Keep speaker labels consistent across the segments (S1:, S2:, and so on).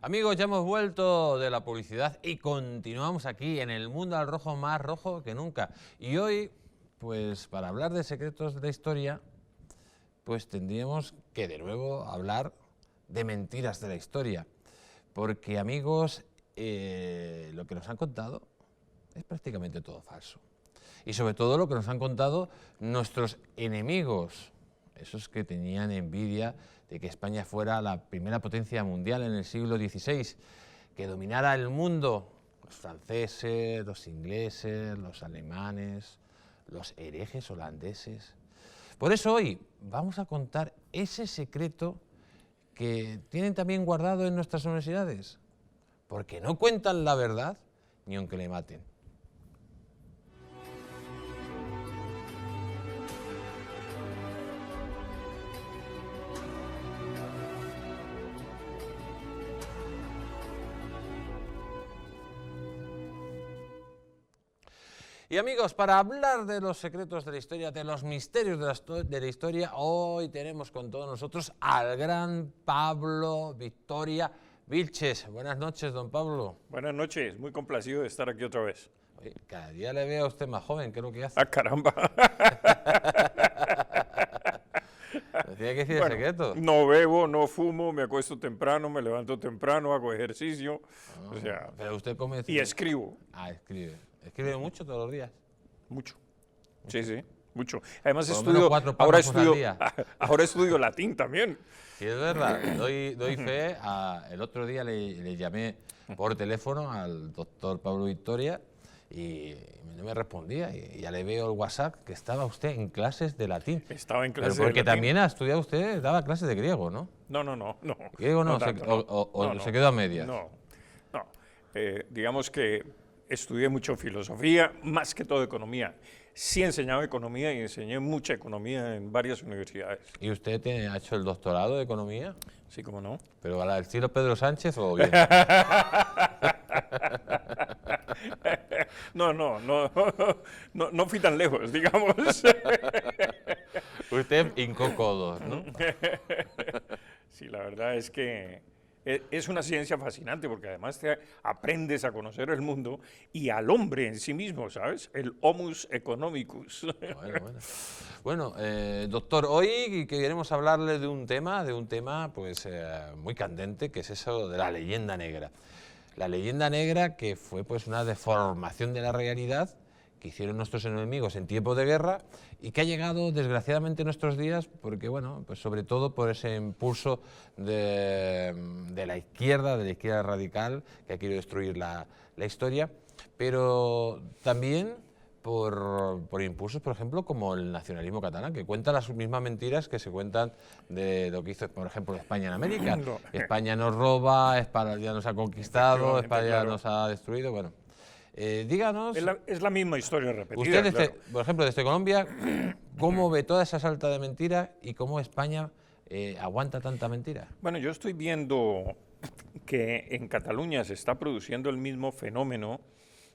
S1: Amigos, ya hemos vuelto de la publicidad y continuamos aquí en el mundo al rojo, más rojo que nunca. Y hoy, pues para hablar de secretos de la historia, pues tendríamos que de nuevo hablar de mentiras de la historia. Porque, amigos, lo que nos han contado es prácticamente todo falso. Y sobre todo lo que nos han contado nuestros enemigos, esos que tenían envidia de que España fuera la primera potencia mundial en el siglo XVI, que dominara el mundo, los franceses, los ingleses, los alemanes, los herejes holandeses. Por eso hoy vamos a contar ese secreto que tienen también guardado en nuestras universidades, porque no cuentan la verdad ni aunque le maten. Y amigos, para hablar de los secretos de la historia, de los misterios de la historia, hoy tenemos con todos nosotros al gran Pablo Victoria Vilches. Buenas noches, don Pablo.
S2: Buenas noches, muy complacido de estar aquí otra vez.
S1: Oye, cada día le veo a usted más joven, ¿qué es lo que hace?
S2: ¡Ah, caramba!
S1: Decía que decir
S2: Bueno,
S1: el secreto.
S2: no bebo, no fumo, me acuesto temprano, me levanto temprano, hago ejercicio, o sea,
S1: Pero usted come...
S2: y escribo
S1: Ah, escribe. ¿Escribe mucho todos los días?
S2: mucho. Sí, sí, mucho. Además
S1: Por lo menos 4
S2: ahora
S1: párrafos al día.
S2: ahora estudio latín también.
S1: Sí, es verdad. Doy fe. El otro día le llamé por teléfono al doctor Pablo Victoria y no me respondía. Y ya le veo el WhatsApp que estaba usted en clases de latín.
S2: Estaba en
S1: Pero
S2: clase de
S1: porque
S2: latín.
S1: también ha estudiado usted, daba clases de griego, ¿no?
S2: No.
S1: ¿Griego no?
S2: tanto,
S1: ¿O se quedó a medias?
S2: No. Digamos que estudié mucho filosofía, más que todo economía. Sí enseñaba economía y enseñé mucha economía en varias universidades.
S1: ¿Y usted ha hecho el doctorado de economía?
S2: Sí, cómo no.
S1: ¿Pero al estilo Pedro Sánchez o bien?
S2: No fui tan lejos, digamos.
S1: Usted hincó codos, ¿no?
S2: Sí, la verdad es que es una ciencia fascinante porque además te aprendes a conocer el mundo y al hombre en sí mismo, ¿sabes? El homus economicus.
S1: Bueno, doctor, hoy queremos hablarle de un tema pues muy candente, que es eso de la leyenda negra. La leyenda negra que fue pues una deformación de la realidad que hicieron nuestros enemigos en tiempos de guerra y que ha llegado desgraciadamente en nuestros días porque, bueno, pues sobre todo por ese impulso de la izquierda radical que ha querido destruir la historia, pero también por impulsos, por ejemplo, como el nacionalismo catalán, que cuenta las mismas mentiras que se cuentan de lo que hizo, por ejemplo, España en América.
S2: No.
S1: España nos roba, España nos ha conquistado, España
S2: claro.
S1: nos ha destruido, bueno. Díganos,
S2: Es la misma historia repetida.
S1: usted,
S2: claro.
S1: por ejemplo, desde Colombia, ¿cómo ve toda esa salta de mentiras y cómo España aguanta tanta mentira?
S2: Bueno, yo estoy viendo que en Cataluña se está produciendo el mismo fenómeno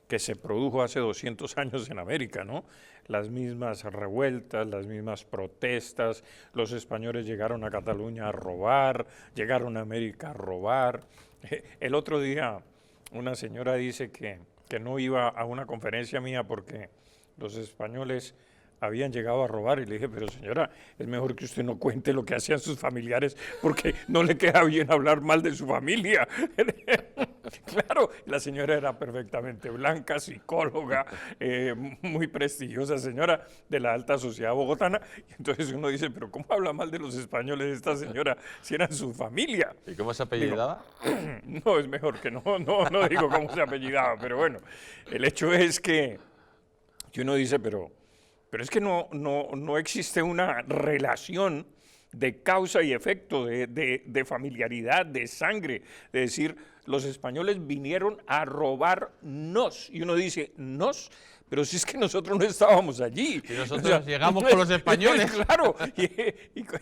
S2: que se produjo hace 200 años en América, ¿no? Las mismas revueltas, las mismas protestas, los españoles llegaron a Cataluña a robar, llegaron a América a robar. El otro día una señora dice que no iba a una conferencia mía porque los españoles habían llegado a robar y le dije, pero señora, es mejor que usted no cuente lo que hacían sus familiares porque no le queda bien hablar mal de su familia. Claro, la señora era perfectamente blanca, psicóloga, muy prestigiosa señora de la alta sociedad bogotana. Y entonces uno dice, pero ¿cómo habla mal de los españoles esta señora si eran su familia?
S1: ¿Y cómo se apellidaba?
S2: No, es mejor que no digo cómo se apellidaba, pero bueno, el hecho es que uno dice, pero es que no existe una relación de causa y efecto, de familiaridad, de sangre, de decir, los españoles vinieron a robarnos. Y uno dice, ¿nos? Pero si es que nosotros no estábamos allí.
S1: Y nosotros llegamos con los españoles.
S2: Claro,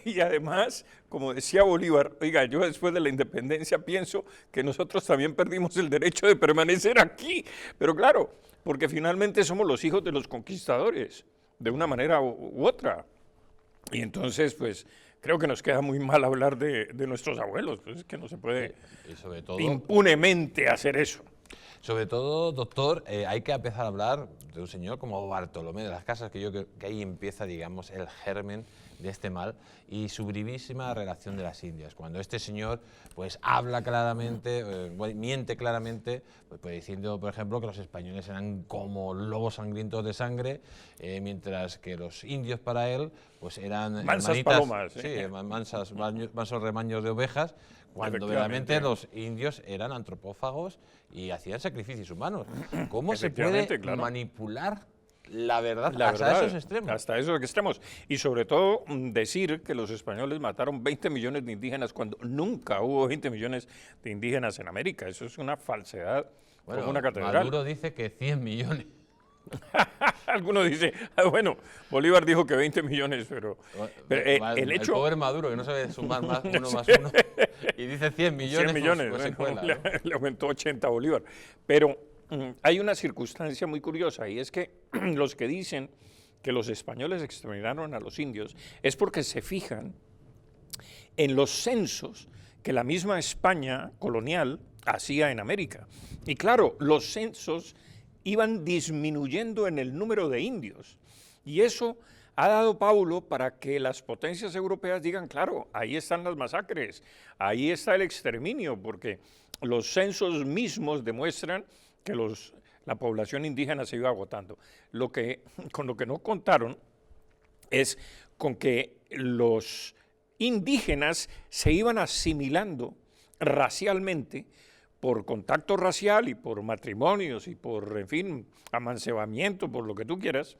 S2: y además, como decía Bolívar, oiga, yo después de la independencia pienso que nosotros también perdimos el derecho de permanecer aquí. Pero claro, porque finalmente somos los hijos de los conquistadores, de una manera u otra. Y entonces, pues, creo que nos queda muy mal hablar de nuestros abuelos, pues es que no se puede
S1: Y sobre todo,
S2: impunemente hacer eso.
S1: doctor, hay que empezar a hablar de un señor como Bartolomé de las Casas, que yo creo que ahí empieza, digamos, el germen de este mal y su brevísima relación de las Indias. Cuando este señor pues habla claramente, miente claramente, pues diciendo, por ejemplo, que los españoles eran como lobos sangrientos de sangre, mientras que los indios para él pues eran
S2: Mansas palomas.
S1: mansos rebaños de ovejas, cuando realmente los indios eran antropófagos y hacían sacrificios humanos. ¿Cómo se puede manipular la verdad hasta esos extremos?
S2: Hasta esos extremos. Y sobre todo decir que los españoles mataron 20 millones de indígenas cuando nunca hubo 20 millones de indígenas en América. Eso es una falsedad como una catedral.
S1: Maduro dice que 100 millones.
S2: Alguno dice, bueno, Bolívar dijo que 20 millones, pero el hecho...
S1: El pobre Maduro, que no sabe sumar más uno más uno, y dice 100 millones,
S2: 100 millones,
S1: pues
S2: bueno,
S1: ¿no?
S2: le aumentó 80 a Bolívar. Pero hay una circunstancia muy curiosa, y es que los que dicen que los españoles exterminaron a los indios es porque se fijan en los censos que la misma España colonial hacía en América. Y claro, los censos iban disminuyendo en el número de indios. Y eso ha dado paulo para que las potencias europeas digan, claro, ahí están las masacres, ahí está el exterminio, porque los censos mismos demuestran que la población indígena se iba agotando. Con lo que no contaron es con que los indígenas se iban asimilando racialmente por contacto racial y por matrimonios y por, en fin, amancebamiento, por lo que tú quieras,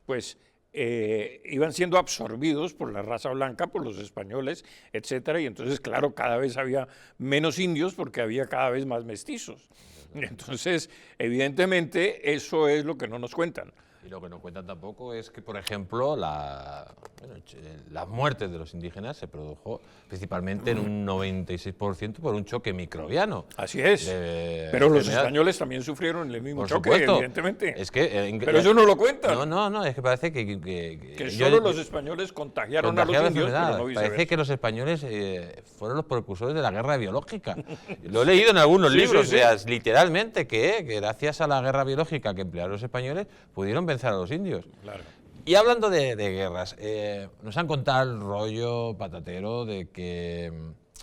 S2: pues iban siendo absorbidos por la raza blanca, por los españoles, etcétera, y entonces, claro, cada vez había menos indios porque había cada vez más mestizos. Entonces, evidentemente, eso es lo que no nos cuentan.
S1: Y lo que no cuentan tampoco es que, por ejemplo, las muertes de los indígenas se produjo principalmente en un 96% por un choque microbiano.
S2: Así es. Pero los españoles también sufrieron el mismo choque, evidentemente.
S1: Es que,
S2: pero eso no lo cuentan.
S1: No, es que parece que
S2: solo los españoles contagiaron a los indios, pero no viceversa.
S1: Parece que los españoles fueron los precursores de la guerra biológica. Lo he leído en algunos libros, o sea, literalmente, que gracias a la guerra biológica que emplearon los españoles pudieron vencer a los indios.
S2: Claro.
S1: Y hablando de guerras, nos han contado el rollo patatero de que,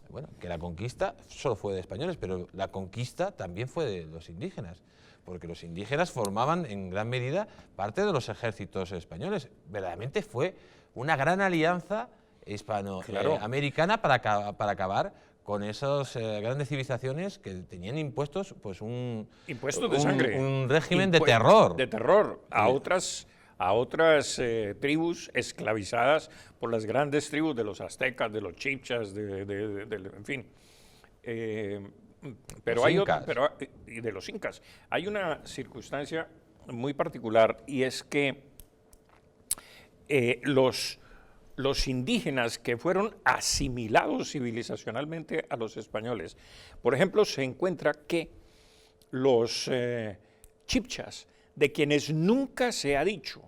S1: bueno, que la conquista solo fue de españoles, pero la conquista también fue de los indígenas, porque los indígenas formaban en gran medida parte de los ejércitos españoles. Verdaderamente fue una gran alianza hispanoamericana para acabar con esas grandes civilizaciones que tenían impuestos, pues
S2: impuestos de sangre,
S1: un régimen de terror.
S2: De terror a otras tribus esclavizadas por las grandes tribus de los aztecas, de los chibchas, en fin. Pero hay otra, y de los incas. Hay una circunstancia muy particular y es que los indígenas que fueron asimilados civilizacionalmente a los españoles. Por ejemplo, se encuentra que los chibchas, de quienes nunca se ha dicho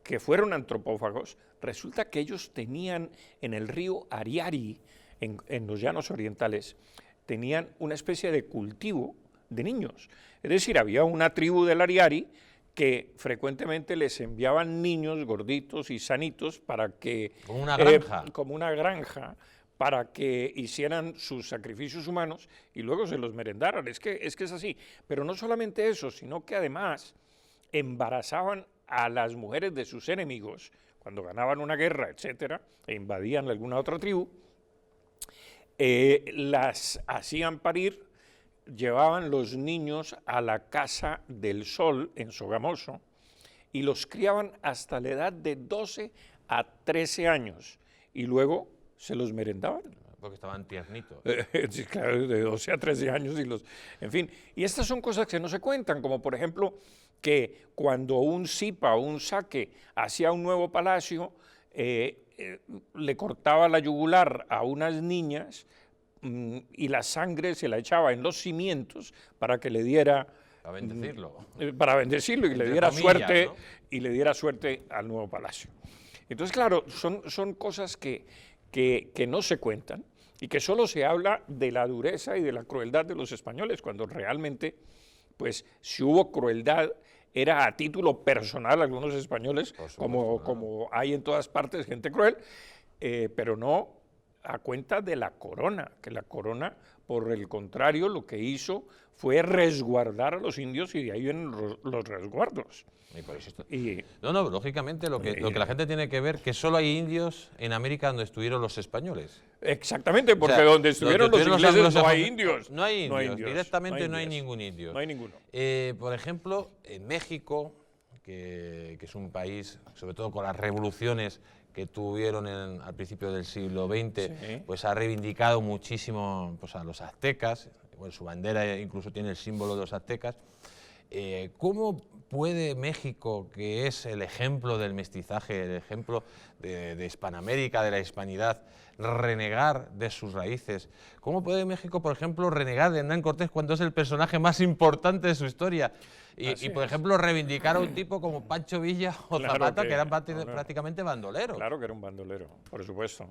S2: que fueron antropófagos, resulta que ellos tenían en el río Ariari, en los llanos orientales, tenían una especie de cultivo de niños. Es decir, había una tribu del Ariari que frecuentemente les enviaban niños gorditos y sanitos para que...
S1: Como una granja.
S2: Como una granja, para que hicieran sus sacrificios humanos y luego se los merendaran. Es que es así. Pero no solamente eso, sino que además embarazaban a las mujeres de sus enemigos cuando ganaban una guerra, etcétera, e invadían alguna otra tribu, las hacían parir, llevaban los niños a la Casa del Sol en Sogamoso y los criaban hasta la edad de 12 a 13 años y luego se los merendaban.
S1: Porque estaban tiernitos.
S2: Sí, claro, de 12 a 13 años en fin. Y estas son cosas que no se cuentan, como por ejemplo que cuando un Zipa o un Zaque hacía un nuevo palacio, le cortaba la yugular a unas niñas y la sangre se la echaba en los cimientos para que le diera...
S1: Para bendecirlo.
S2: Para bendecirlo y le diera suerte, ¿no? Y le diera suerte al nuevo palacio. Entonces, claro, son cosas que no se cuentan y que solo se habla de la dureza y de la crueldad de los españoles, cuando realmente, pues, si hubo crueldad, era a título personal algunos españoles, como hay en todas partes gente cruel, pero no a cuenta de la corona, que la corona, por el contrario, lo que hizo fue resguardar a los indios y de ahí vienen los resguardos.
S1: Y por eso no, lógicamente lo que la gente tiene que ver que solo hay indios en América donde estuvieron los españoles.
S2: Exactamente, porque o sea, donde estuvieron los ingleses no hay indios.
S1: No hay indios, directamente no hay ningún indio.
S2: No hay ninguno.
S1: Por ejemplo, en México, que es un país, sobre todo con las revoluciones que tuvieron al principio del siglo XX, sí, pues ha reivindicado muchísimo, pues, a los aztecas. Bueno, su bandera incluso tiene el símbolo de los aztecas. ¿Cómo puede México, que es el ejemplo del mestizaje, el ejemplo de Hispanoamérica, de la hispanidad, renegar de sus raíces? ¿Cómo puede México, por ejemplo, renegar de Hernán Cortés cuando es el personaje más importante de su historia? Y por ejemplo, reivindicar a un tipo como Pancho Villa o Zapata, que eran prácticamente bandoleros.
S2: Claro que era un bandolero, por supuesto.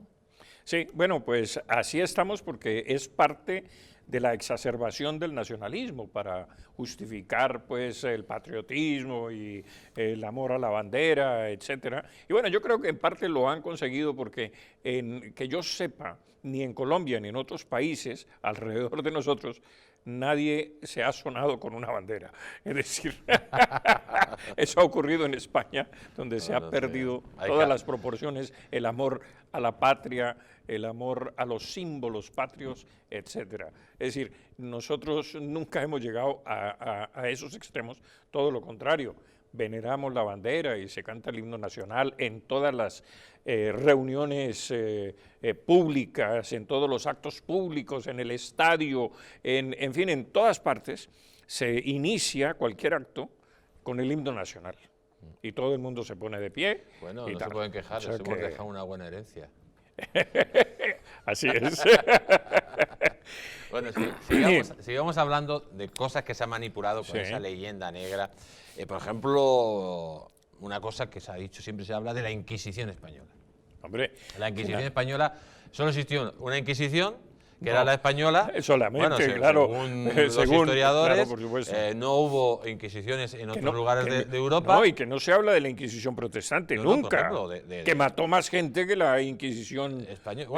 S2: Sí, bueno, pues así estamos porque es parte de la exacerbación del nacionalismo para justificar, pues, el patriotismo y el amor a la bandera, etcétera. Y bueno, yo creo que en parte lo han conseguido porque, que yo sepa, ni en Colombia ni en otros países alrededor de nosotros, nadie se ha sonado con una bandera. Es decir, eso ha ocurrido en España, donde se ha perdido todas las proporciones, el amor a la patria, el amor a los símbolos patrios, etcétera. Es decir, nosotros nunca hemos llegado a esos extremos, todo lo contrario. Veneramos la bandera y se canta el himno nacional en todas las reuniones públicas, en todos los actos públicos, en el estadio, en fin, en todas partes se inicia cualquier acto con el himno nacional y todo el mundo se pone de pie.
S1: Bueno, no se pueden quejar, les hemos dejado una buena herencia.
S2: Así es.
S1: Bueno, sigamos hablando de cosas que se han manipulado con esa leyenda negra. Por ejemplo, una cosa que se ha dicho, siempre se habla de la Inquisición española.
S2: Hombre,
S1: la Inquisición española, solo existió una Inquisición, que era la española.
S2: Solamente,
S1: bueno,
S2: claro.
S1: Según los historiadores,
S2: claro, por supuesto.
S1: No hubo Inquisiciones en otros lugares de Europa.
S2: No, y que no se habla de la Inquisición protestante, nunca. Por ejemplo, que mató más gente que la Inquisición española.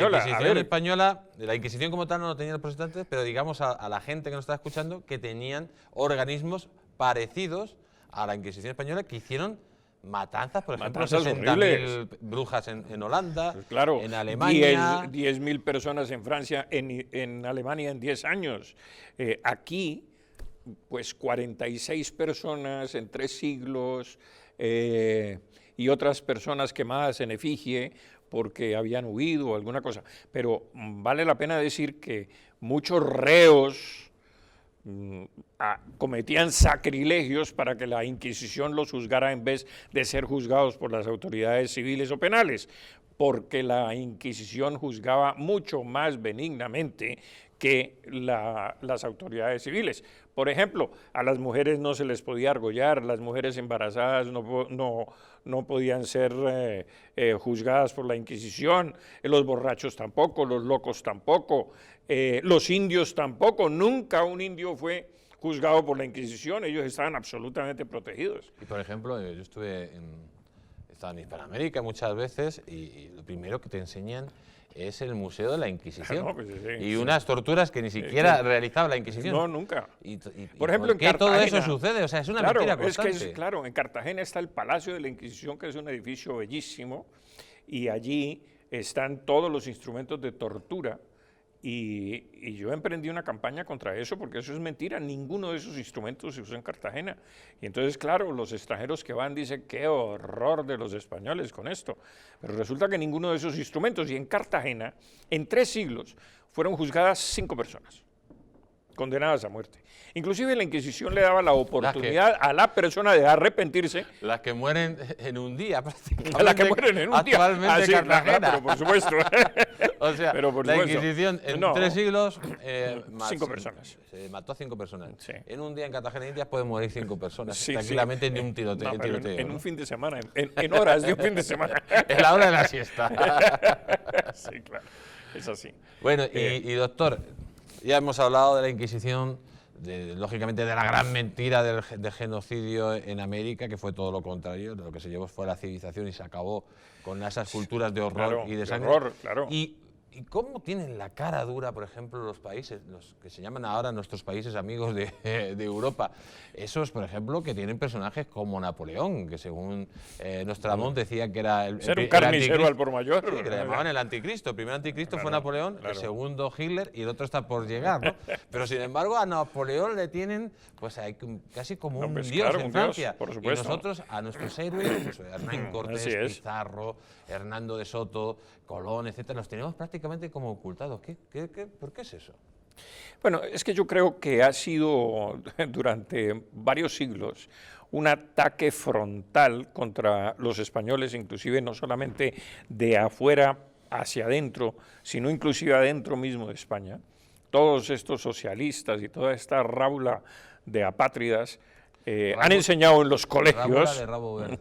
S1: La Inquisición española, la Inquisición como tal no lo tenían los protestantes, pero digamos a la gente que nos está escuchando que tenían organismos parecidos a la Inquisición española que hicieron matanzas, por ejemplo, 60.000 brujas en Holanda,
S2: pues claro,
S1: en Alemania.
S2: 10.000 personas en Francia, en Alemania en 10 años. Aquí, pues 46 personas en 3 siglos y otras personas quemadas en efigie porque habían huido o alguna cosa. Pero vale la pena decir que muchos reos cometían sacrilegios para que la Inquisición los juzgara en vez de ser juzgados por las autoridades civiles o penales, porque la Inquisición juzgaba mucho más benignamente que las autoridades civiles. Por ejemplo, a las mujeres no se les podía argollar, las mujeres embarazadas no podían ser juzgadas por la Inquisición, los borrachos tampoco, los locos tampoco, los indios tampoco, nunca un indio fue juzgado por la Inquisición, ellos estaban absolutamente protegidos.
S1: Y por ejemplo, yo estaba en Hispanoamérica muchas veces y lo primero que te enseñan es el Museo de la Inquisición.
S2: No, pues
S1: y unas torturas que ni siquiera realizaba la Inquisición.
S2: No, nunca.
S1: Por ejemplo, ¿por qué todo eso sucede? O sea, es una mentira constante.
S2: Claro, en Cartagena está el Palacio de la Inquisición, que es un edificio bellísimo, y allí están todos los instrumentos de tortura. Y yo emprendí una campaña contra eso porque eso es mentira, ninguno de esos instrumentos se usó en Cartagena. Y entonces, claro, los extranjeros que van dicen, qué horror de los españoles con esto. Pero resulta que ninguno de esos instrumentos, y en Cartagena, en 3 siglos, fueron juzgadas 5 personas, condenadas a muerte. Inclusive la Inquisición le daba la oportunidad a la persona de arrepentirse.
S1: Las que mueren en un día, prácticamente.
S2: Las que mueren en un día.
S1: Actualmente Cartagena.
S2: Claro, pero por supuesto.
S1: O sea,
S2: Pero por
S1: la
S2: supuesto,
S1: Inquisición en
S2: no,
S1: 3 siglos...
S2: 5 personas.
S1: Se mató a 5 personas.
S2: Sí.
S1: En un día en Cartagena, Indias, pueden morir 5 personas
S2: Sí,
S1: tranquilamente
S2: sí.
S1: en un tiroteo.
S2: No, pero en
S1: ¿no?
S2: un fin de semana, en horas de un fin de semana.
S1: En la hora de la siesta.
S2: Sí, claro, es así.
S1: Bueno, y doctor, ya hemos hablado de la Inquisición, lógicamente de la gran mentira del genocidio en América, que fue todo lo contrario, de lo que se llevó fue la civilización y se acabó con esas culturas de horror
S2: Claro,
S1: y de
S2: de
S1: sangre.
S2: horror, claro.
S1: ¿Y cómo tienen la cara dura, por ejemplo, los países, los que se llaman ahora nuestros países amigos de Europa? Esos, por ejemplo, que tienen personajes como Napoleón, que según Nostradamus decía que era el
S2: Ser un carnicero
S1: anticristo.
S2: al por mayor.
S1: Sí, que le llamaban el anticristo. El primer anticristo fue
S2: Claro,
S1: Napoleón,
S2: claro.
S1: el segundo Hitler y el otro está por llegar, ¿no? Pero sin embargo a Napoleón le tienen pues casi como un
S2: pues,
S1: dios
S2: claro,
S1: en
S2: un dios,
S1: Francia.
S2: por
S1: Y
S2: supuesto.
S1: nosotros a nuestros héroes, pues, Hernán Cortés,
S2: Así es.
S1: Pizarro, Hernando de Soto, Colón, etcétera, los tenemos prácticamente como ocultados. ¿Por qué es eso?
S2: Bueno, es que yo creo que ha sido durante varios siglos un ataque frontal contra los españoles, inclusive no solamente de afuera hacia adentro, sino inclusive adentro mismo de España. Todos estos socialistas y toda esta rábula de apátridas han enseñado en los
S1: Rábula
S2: colegios,
S1: de rabo verde.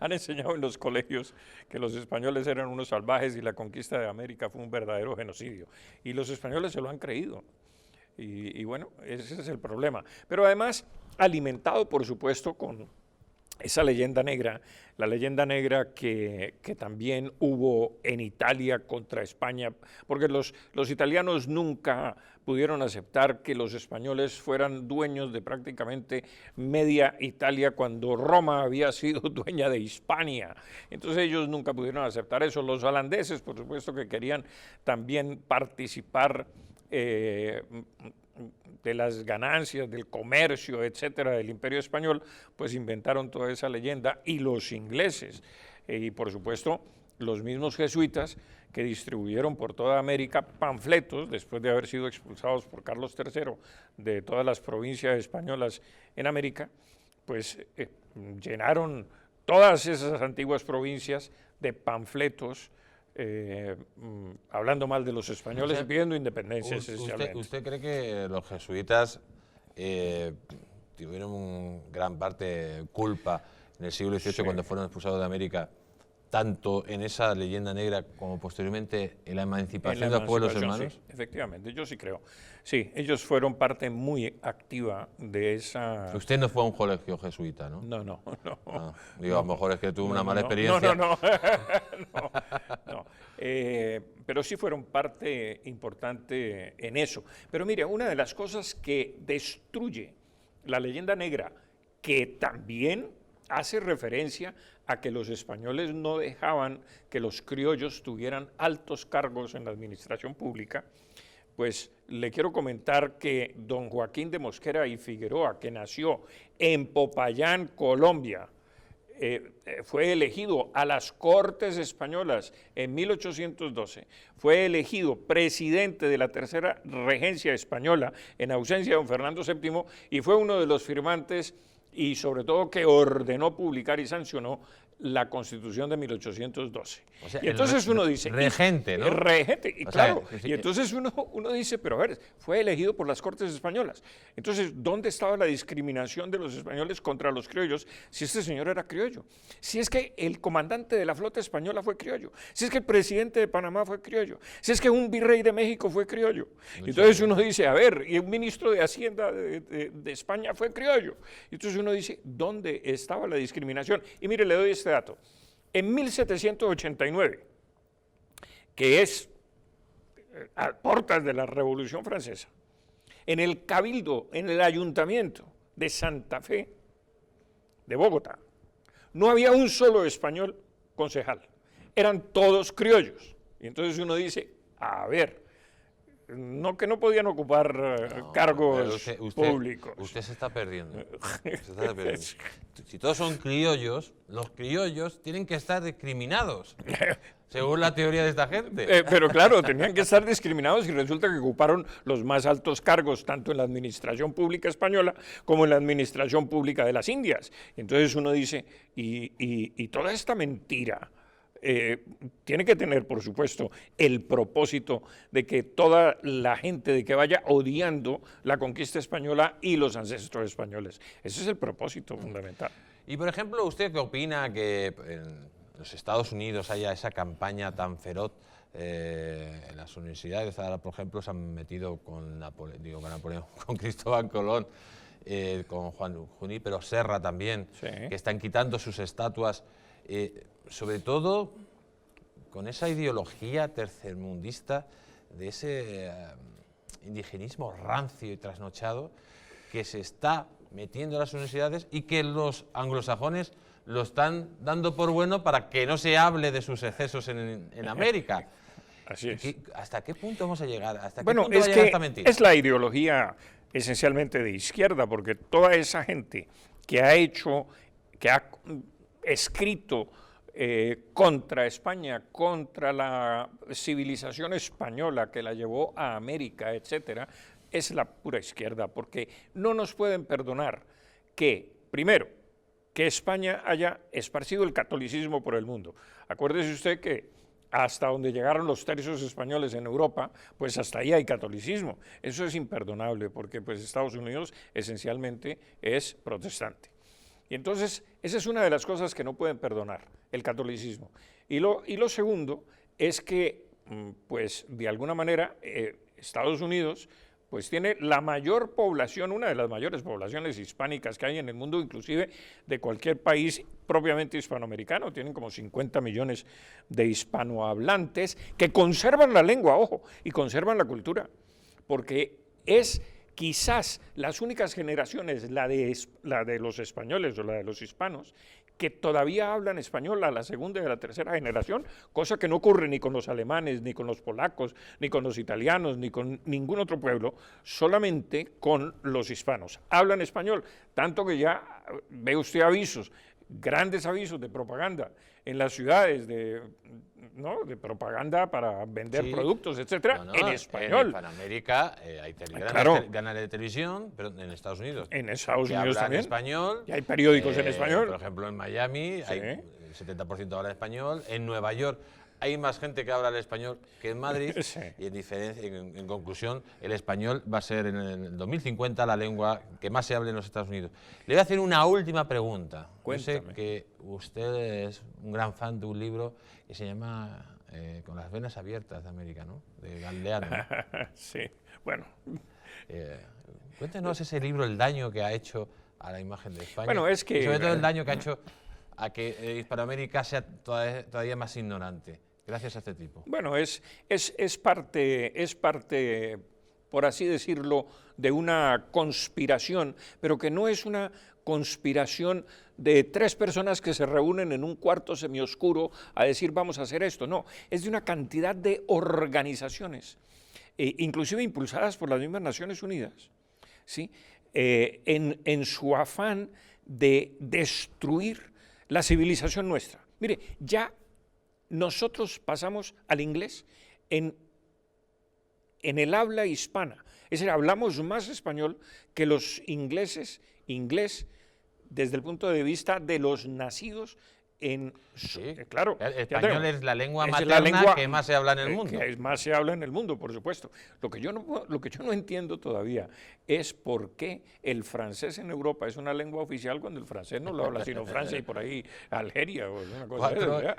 S2: han enseñado en los colegios que los españoles eran unos salvajes y la conquista de América fue un verdadero genocidio. Y los españoles se lo han creído. Y bueno, ese es el problema. Pero además, alimentado, por supuesto, con esa leyenda negra, la leyenda negra que también hubo en Italia contra España, porque los italianos nunca pudieron aceptar que los españoles fueran dueños de prácticamente media Italia cuando Roma había sido dueña de Hispania. Entonces ellos nunca pudieron aceptar eso. Los holandeses, por supuesto, que querían también participar de las ganancias, del comercio, etcétera, del Imperio Español, pues inventaron toda esa leyenda, y los ingleses, y por supuesto los mismos jesuitas que distribuyeron por toda América panfletos, después de haber sido expulsados por Carlos III de todas las provincias españolas en América, pues llenaron todas esas antiguas provincias de panfletos hablando mal de los españoles y pidiendo independencia esencialmente.
S1: ¿Usted cree que los jesuitas tuvieron gran parte culpa en el siglo XVIII
S2: Sí.
S1: cuando fueron expulsados de América, tanto en esa leyenda negra como posteriormente en la emancipación de los pueblos hermanos?
S2: Sí, efectivamente, yo sí creo. Sí, ellos fueron parte muy activa de esa...
S1: Usted no fue a un colegio jesuita, ¿no?
S2: No.
S1: Digo, a lo mejor es que tuvo una mala
S2: No.
S1: experiencia.
S2: No. Pero sí fueron parte importante en eso. Pero mire, una de las cosas que destruye la leyenda negra, que también hace referencia a que los españoles no dejaban que los criollos tuvieran altos cargos en la administración pública, pues le quiero comentar que don Joaquín de Mosquera y Figueroa, que nació en Popayán, Colombia, fue elegido a las Cortes Españolas en 1812, fue elegido presidente de la tercera regencia española en ausencia de don Fernando VII y fue uno de los firmantes y sobre todo que ordenó publicar y sancionó la Constitución de 1812.
S1: O sea,
S2: y entonces uno dice...
S1: Regente, ¿no?
S2: Regente, y
S1: O
S2: claro.
S1: sea, sí,
S2: y entonces uno dice, pero a ver, fue elegido por las Cortes Españolas. Entonces, ¿dónde estaba la discriminación de los españoles contra los criollos si este señor era criollo? Si es que el comandante de la flota española fue criollo, si es que el presidente de Panamá fue criollo, si es que un virrey de México fue criollo. Entonces uno dice, a ver, y un ministro de Hacienda de España fue criollo. Y entonces uno dice, ¿dónde estaba la discriminación? Y mire, le doy este dato. En 1789, que es a puertas de la Revolución Francesa, en el Cabildo, en el Ayuntamiento de Santa Fe, de Bogotá, no había un solo español concejal, eran todos criollos. Y entonces uno dice, a ver, no que no podían ocupar cargos públicos.
S1: Usted se está perdiendo. Si todos son criollos, los criollos tienen que estar discriminados, según la teoría de esta gente.
S2: Pero claro, tenían que estar discriminados y resulta que ocuparon los más altos cargos, tanto en la administración pública española como en la administración pública de las Indias. Entonces uno dice, y toda esta mentira tiene que tener, por supuesto, el propósito de que toda la gente de que vaya odiando la conquista española y los ancestros españoles. Ese es el propósito fundamental.
S1: Y, por ejemplo, ¿usted qué opina que en los Estados Unidos haya esa campaña tan feroz? En las universidades, ahora, por ejemplo, se han metido con Napoleón, con Cristóbal Colón, con Juan Junípero Serra también,
S2: Sí.
S1: que están quitando sus estatuas, sobre todo con esa ideología tercermundista de ese indigenismo rancio y trasnochado que se está metiendo en las universidades y que los anglosajones lo están dando por bueno para que no se hable de sus excesos en América.
S2: Así es.
S1: ¿Hasta qué punto vamos a llegar? ¿Hasta qué
S2: Bueno,
S1: punto
S2: es
S1: va a llegar
S2: que
S1: esta mentira?
S2: es la ideología esencialmente de izquierda, porque toda esa gente que ha escrito contra España, contra la civilización española que la llevó a América, etcétera, es la pura izquierda, porque no nos pueden perdonar que, primero, que España haya esparcido el catolicismo por el mundo. Acuérdese usted que hasta donde llegaron los tercios españoles en Europa, pues hasta ahí hay catolicismo. Eso es imperdonable, porque pues Estados Unidos esencialmente es protestante. Y entonces, esa es una de las cosas que no pueden perdonar, el catolicismo. Y lo segundo es que, pues, de alguna manera, Estados Unidos pues tiene la mayor población, una de las mayores poblaciones hispánicas que hay en el mundo, inclusive de cualquier país propiamente hispanoamericano. Tienen como 50 millones de hispanohablantes que conservan la lengua, ojo, y conservan la cultura, porque es quizás las únicas generaciones, la de los españoles o la de los hispanos, que todavía hablan español a la segunda y a la tercera generación, cosa que no ocurre ni con los alemanes, ni con los polacos, ni con los italianos, ni con ningún otro pueblo, solamente con los hispanos. Hablan español, tanto que ya ve usted avisos, grandes avisos de propaganda en las ciudades, de propaganda para vender productos, etcétera, en español.
S1: En Hispanoamérica hay canales de televisión, pero en Estados Unidos.
S2: En Estados Unidos también.
S1: Español.
S2: Y hay periódicos en español.
S1: Por ejemplo, en Miami hay el 70% habla español. En Nueva York hay más gente que habla el español que en Madrid.
S2: Sí.
S1: Y en conclusión, el español va a ser en el 2050 la lengua que más se hable en los Estados Unidos. Le voy a hacer una última pregunta.
S2: Cuéntame.
S1: Yo sé que usted es un gran fan de un libro que se llama Con las venas abiertas de América, ¿no? De Galeano, ¿no?
S2: Sí, bueno.
S1: Cuéntenos ese libro, el daño que ha hecho a la imagen de España.
S2: Bueno, es que...
S1: Y sobre todo el daño que ha hecho a que Hispanoamérica sea todavía más ignorante, gracias a este tipo.
S2: Bueno, es parte, por así decirlo, de una conspiración, pero que no es una conspiración de tres personas que se reúnen en un cuarto semioscuro a decir vamos a hacer esto, no, es de una cantidad de organizaciones, inclusive impulsadas por las mismas Naciones Unidas, ¿sí? En su afán de destruir la civilización nuestra. Mire, ya nosotros pasamos al inglés en el habla hispana, es decir, hablamos más español que los ingleses, inglés desde el punto de vista de los nacidos en...
S1: Sí,
S2: claro.
S1: El español es la lengua materna que más se habla en el mundo.
S2: Que más se habla en el mundo, por supuesto. Lo que yo no entiendo todavía es por qué el francés en Europa es una lengua oficial cuando el francés no lo habla sino Francia y por ahí Algeria o una cosa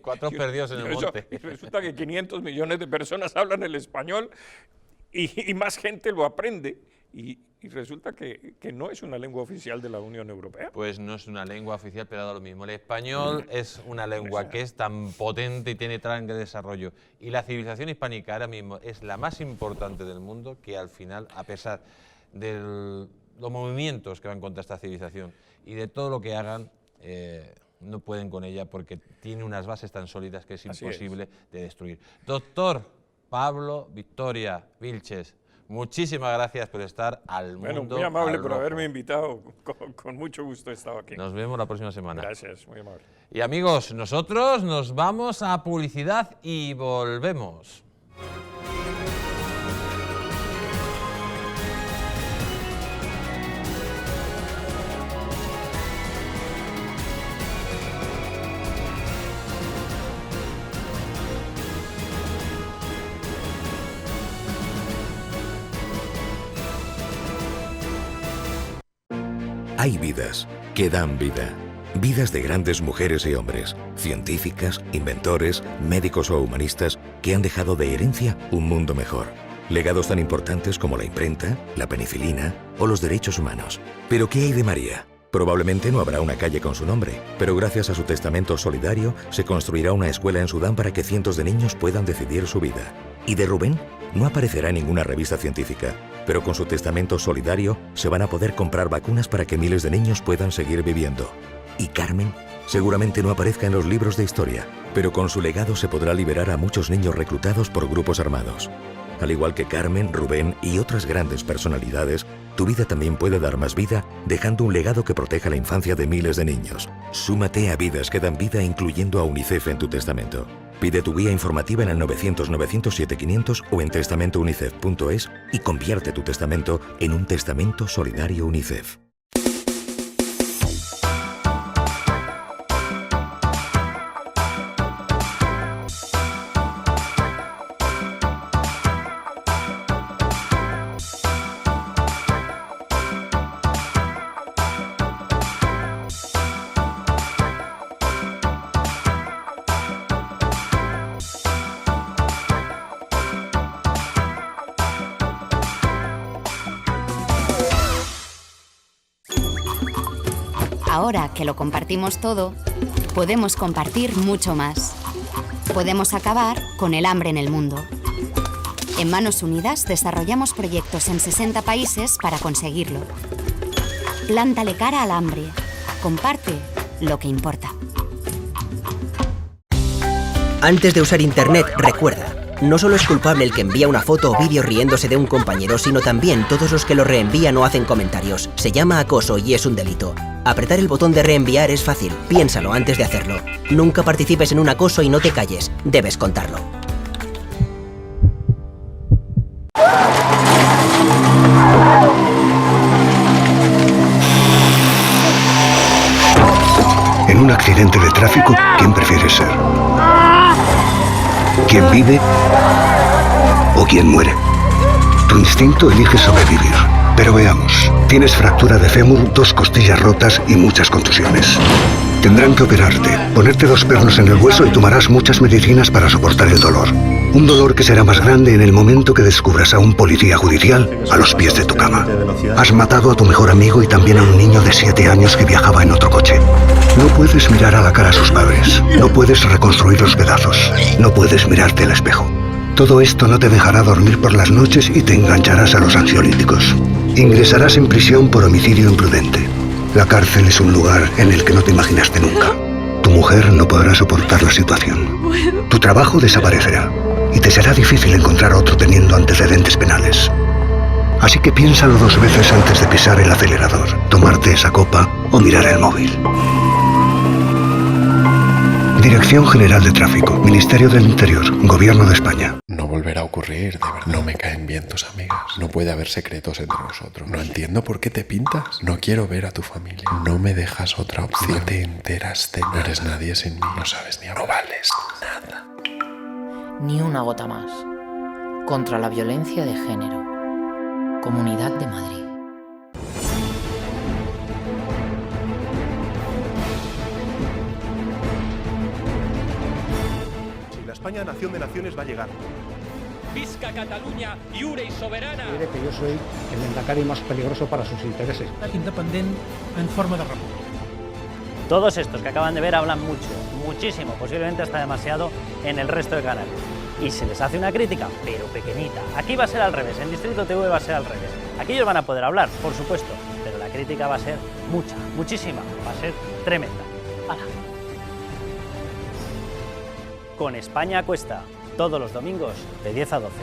S1: cuatro perdidos en el monte.
S2: Y resulta que 500 millones de personas hablan el español y más gente lo aprende. Y resulta que no es una lengua oficial de la Unión Europea.
S1: Pues no es una lengua oficial, pero da lo mismo. El español es una lengua que es tan potente y tiene tan gran desarrollo. Y la civilización hispánica ahora mismo es la más importante del mundo, que al final, a pesar de los movimientos que van contra esta civilización y de todo lo que hagan, no pueden con ella porque tiene unas bases tan sólidas que es imposible de destruir. Doctor Pablo Victoria Vilches, muchísimas gracias por estar al mundo.
S2: Bueno, muy amable
S1: al
S2: por
S1: rojo.
S2: haberme invitado. Con mucho gusto he estado aquí.
S1: Nos vemos la próxima semana.
S2: Gracias, muy amable.
S1: Y amigos, nosotros nos vamos a publicidad y volvemos.
S3: hay vidas que dan vida. Vidas de grandes mujeres y hombres, científicas, inventores, médicos o humanistas que han dejado de herencia un mundo mejor. Legados tan importantes como la imprenta, la penicilina o los derechos humanos. ¿Pero qué hay de María? Probablemente no habrá una calle con su nombre, pero gracias a su testamento solidario se construirá una escuela en Sudán para que cientos de niños puedan decidir su vida. ¿Y de Rubén? No aparecerá en ninguna revista científica, pero con su testamento solidario se van a poder comprar vacunas para que miles de niños puedan seguir viviendo. ¿Y Carmen? Seguramente no aparezca en los libros de historia, pero con su legado se podrá liberar a muchos niños reclutados por grupos armados. Al igual que Carmen, Rubén y otras grandes personalidades, tu vida también puede dar más vida dejando un legado que proteja la infancia de miles de niños. Súmate a Vidas que dan vida incluyendo a UNICEF en tu testamento. Pide tu guía informativa en el 900-900-7500 o en testamentounicef.es y convierte tu testamento en un testamento solidario UNICEF.
S4: Ahora que lo compartimos todo, podemos compartir mucho más. Podemos acabar con el hambre en el mundo. En Manos Unidas desarrollamos proyectos en 60 países para conseguirlo. Plántale cara al hambre. Comparte lo que importa.
S5: Antes de usar Internet, recuerda, no solo es culpable el que envía una foto o vídeo riéndose de un compañero, sino también todos los que lo reenvían o hacen comentarios. Se llama acoso y es un delito. Apretar el botón de reenviar es fácil, piénsalo antes de hacerlo. Nunca participes en un acoso y no te calles, debes contarlo.
S6: En un accidente de tráfico, ¿quién prefieres ser? ¿Quién vive o quién muere? Tu instinto elige sobrevivir. Pero veamos, tienes fractura de fémur, 2 costillas rotas y muchas contusiones. Tendrán que operarte, ponerte 2 pernos en el hueso y tomarás muchas medicinas para soportar el dolor. Un dolor que será más grande en el momento que descubras a un policía judicial a los pies de tu cama. Has matado a tu mejor amigo y también a un niño de 7 años que viajaba en otro coche. No puedes mirar a la cara a sus padres, no puedes reconstruir los pedazos, no puedes mirarte al espejo. Todo esto no te dejará dormir por las noches y te engancharás a los ansiolíticos. Ingresarás en prisión por homicidio imprudente. La cárcel es un lugar en el que no te imaginaste nunca. Tu mujer no podrá soportar la situación. Tu trabajo desaparecerá y te será difícil encontrar otro teniendo antecedentes penales. Así que piénsalo 2 veces antes de pisar el acelerador, tomarte esa copa o mirar el móvil. Dirección General de Tráfico, Ministerio del Interior, Gobierno de España.
S7: No volverá a ocurrir, de verdad. No me caen bien tus amigas. No puede haber secretos entre nosotros. No entiendo por qué te pintas. No quiero ver a tu familia. No me dejas otra opción. No te enteras de nada. No eres nadie sin mí. No sabes ni hablar. No vales nada.
S8: Ni una gota más. Contra la violencia de género. Comunidad de Madrid.
S9: España, nación de naciones, va a llegar.
S10: Visca Catalunya, lliure y soberana.
S11: Diré que yo soy el lehendakari más peligroso para sus intereses.
S12: Independiente en forma de república.
S13: Todos estos que acaban de ver hablan mucho, muchísimo, posiblemente hasta demasiado en el resto de canales. Y se les hace una crítica, pero pequeñita. Aquí va a ser al revés, en Distrito TV va a ser al revés. Aquí ellos van a poder hablar, por supuesto, pero la crítica va a ser mucha, muchísima, va a ser tremenda. ¡Hala! Con España a Cuesta, todos los domingos de 10 a 12.